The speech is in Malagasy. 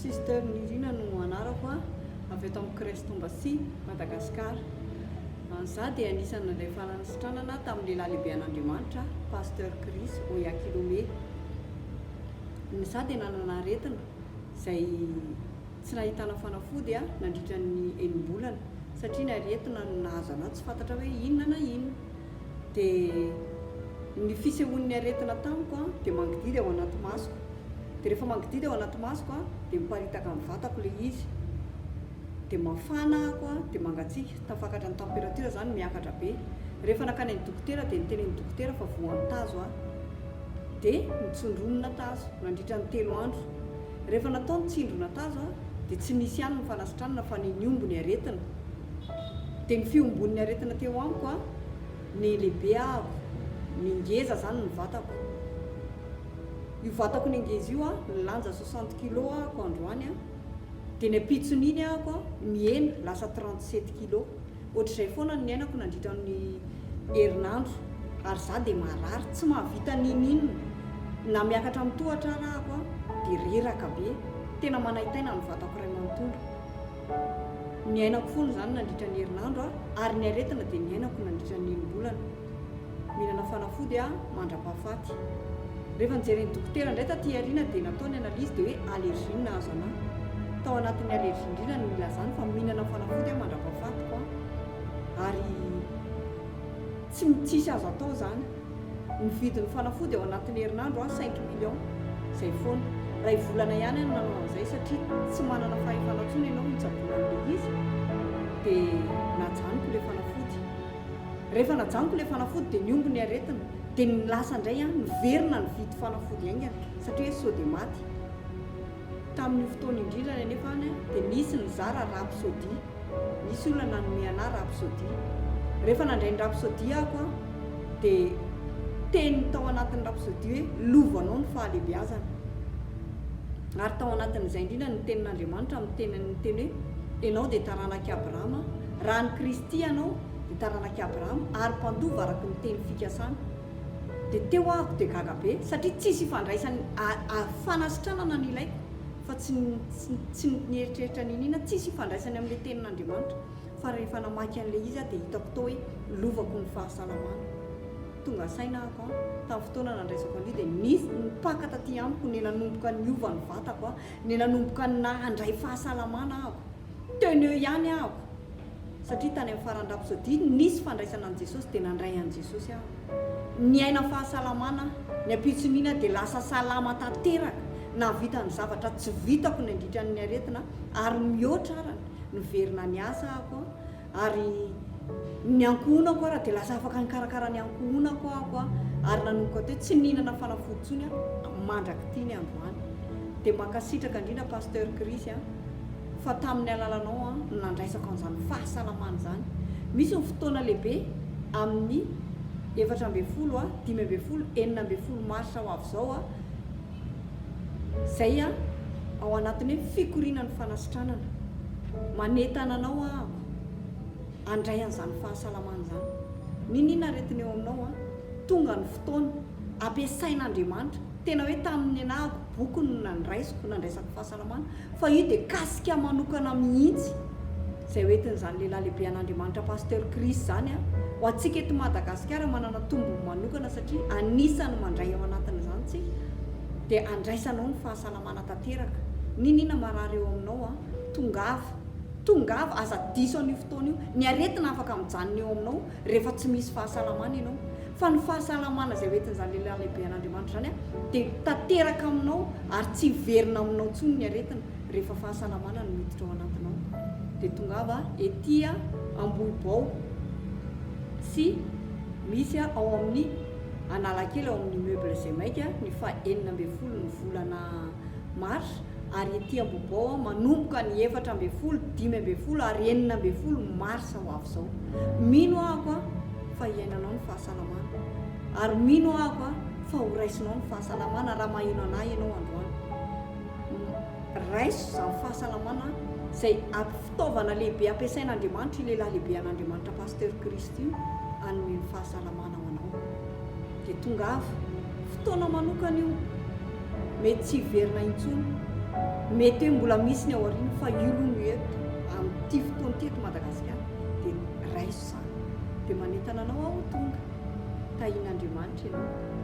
Sister Nirina no anarako avy eto amin'ny Kristombasia Madagasikara. Za dia anisany nandray fahalasitranana tamin'ny lehilahy lehibe an'Andriamanitra Pasteur Chris Oyakilome. Za dia nanana aretina izay tsy nahitana fanafody nandritra ny enim-bolana satria ny aretina no nahazo anahy tsy fantatra hoe inona na inona. Dia ny fisehoan'ny aretina tamiko dia mangididy ao anaty masoko. Dia rehefa mangididy ao anaty masoko dia miparitaka amin'ny vatako ilay izy. Dia mafana ako dia mangatsiaka, tafakatra ny température zany miakatra be. Rehefa nakany ny dokotera dia niteny ny dokotera fa voan'ny tazo dia nitsondronina tazo nandritra ny 3 andro. Rehefa natao ny tsindrona tazo dia tsy nisy ihany ny fanasitranana fa ny ombony aretina. Dia ny fiombon'ny aretina teo amiko ny lehibe ako, ny ngeza zany ny vatako. Io vatako ny ngeza io nilanja 60 kg ako androany dia ny apitson'iny ako mihena lasa 37 kg. Ohatr'izay foana ny ainako nandritra ny herinandro ary za dia marary tsy mahavita ninina na miakatra amin'ny tohatra raha ako dia reraka be, tena manaitaina ny vatako ray manontolo. Ny ainako foana zany nandritra ny herinandro ary ny aretina dia ny ainako nandritra ny enim-bolana. Mihinana fanafody mandra-pahafaty. Rehefa nijeren'ny dokotera indray taty aoriana dia nataony analizy dia hoe allergie nahazo anahy. Tao anatin'ny allergie indrindra no ilazany fa mihinana fanafody mandra-pahafatiko ary tsy tsisy azo atao zany. Ny vidin'ny fanafody ao anatin'ny herinandro 5 millions izay foana. Ray volana ihany nanao an'izay satria tsy manana fahefana intsony ianao mitsaboana an'ilay izy dia najanoko ilay fanafody. Rehefa najanoko ilay fanafody dia niomby ny aretina dia ny lasa indray niverina ny vidy fanafody aingana satria hoe sao dia maty. Tamin'ny fotoana indrindra nefa dia nisy ny zara rapsody. Nisy olona nanome anahy rapsody. Rehefa nandray ny rapsody ako dia teny tao anatin'ny rapsody hoe lovanao ny fahalehibiazana. Ary tao anatin'izay indrindra ny tenin'Andriamanitra amin'ny tenany teny hoe ianao dia taranaky Abrahama, raha ny Kristy ianao dia taranaky Abrahama ary mpandova araka ny teny fikasana. Dia teo ahako dia gaga be satria tsisy ifandraisany fanasitranana ny ilaiko fa tsy nieritreritra ninina, tsisy ifandraisany amin'ilay tenin'Andriamanitra fa rehefa namaky an'ilay izy dia hitako tao hoe lovako ny fahasalamana. Tonga saina ako tamin'ny fotoana nandraisako an'io dia nisy nipaka taty amiko ny nanomboka ny ovan'ny vatako ny nanomboka ny nahandray fahasalamana ako. Teneo ihany ako satria tany amin'ny farany rapsody nisy fandraisana an' Jesosy dia nandray an' Jesosy aho. Ny aina fahasalamana ny apitson'ina dia lasa salama tanteraka. Navita ny zavatra tsy vitako ny andritra ny aretina ary mihoatra arany niverina ny asa ako ary ny ankohonako raha dia lasa afaka nikarakara ny ankohonako ako ary nanomboka teo tsy nihinana fanafody intsony mandraky ity ny androany. Dia mankasitraka indrindra Pasteur Chris fa tamin'ny alalanao nandraisako an'izany fahasalamana zany. Misy ny fotoana lehibe amin'ny 4 ambin'ny folo 5 ambin'ny folo 4 ambin'ny folo marsa ho avy izao izay ao anatin'ny fikorinan'ny fanasitranana. Manentana anao andray an'izany fahasalamana zany. Ninina aretina eo aminao tonga ny fotoana ampiasain'Andriamanitra. Tena hoe tamin'ny anahako boky no nandraisako fahasalamana fa io dia kasika manokana mihitsy izay hoentin'izany lehilahy lehibe an'Andriamanitra Pasteur Chris zany ho antsika eto Madagasikara manana tombony manokana satria anisany mandray ao anatin'izany tsika dia andraisanao ny fahasalamana tanteraka. Ninina marary eo aminao tongava aza diso an'io fotoana io. Ny aretina afaka mijanona eo aminao rehefa tsy misy fahasalamana ianao fa ny fahasalamana izay hoentin'izany lehilahy lehibe an'Andriamanitra zany dia tanteraka aminao ary tsy hiverina aminao intsony ny aretina rehefa fahasalamana no miditra ao anatinao. Dia tongava etỳ Ambohibao sy misy ao amin'ny Analakely ao amin'ny meuble zay maika ny faha 4 ambin'ny folo ny volana mars ary etỳ Ambohibao manomboka ny 4 ambin'ny folo 5 ambin'ny folo ary 4 ambin'ny folo marsa ho avy izao. Mino ako fa hiainanao ny fahasalamana ary mino ako fa ho raisinao ny fahasalamana raha maheno anahy ianao androany. Raiso izany fahasalamana izay fitaovana lehibe ampiasain'Andriamanitra io lehilahy lehibe an'Andriamanitra Pasteur Chris io hanome ny fahasalamana ho anao. Dia tonga avy fotoana manokana io mety tsy hiverina intsony mety hoe mbola misy ny ao arino fa iolono eto amin'ity fotoany teto Madagasikara dia raiso izany dia manentana anao aho tonga tahian'Andriamanitra ianao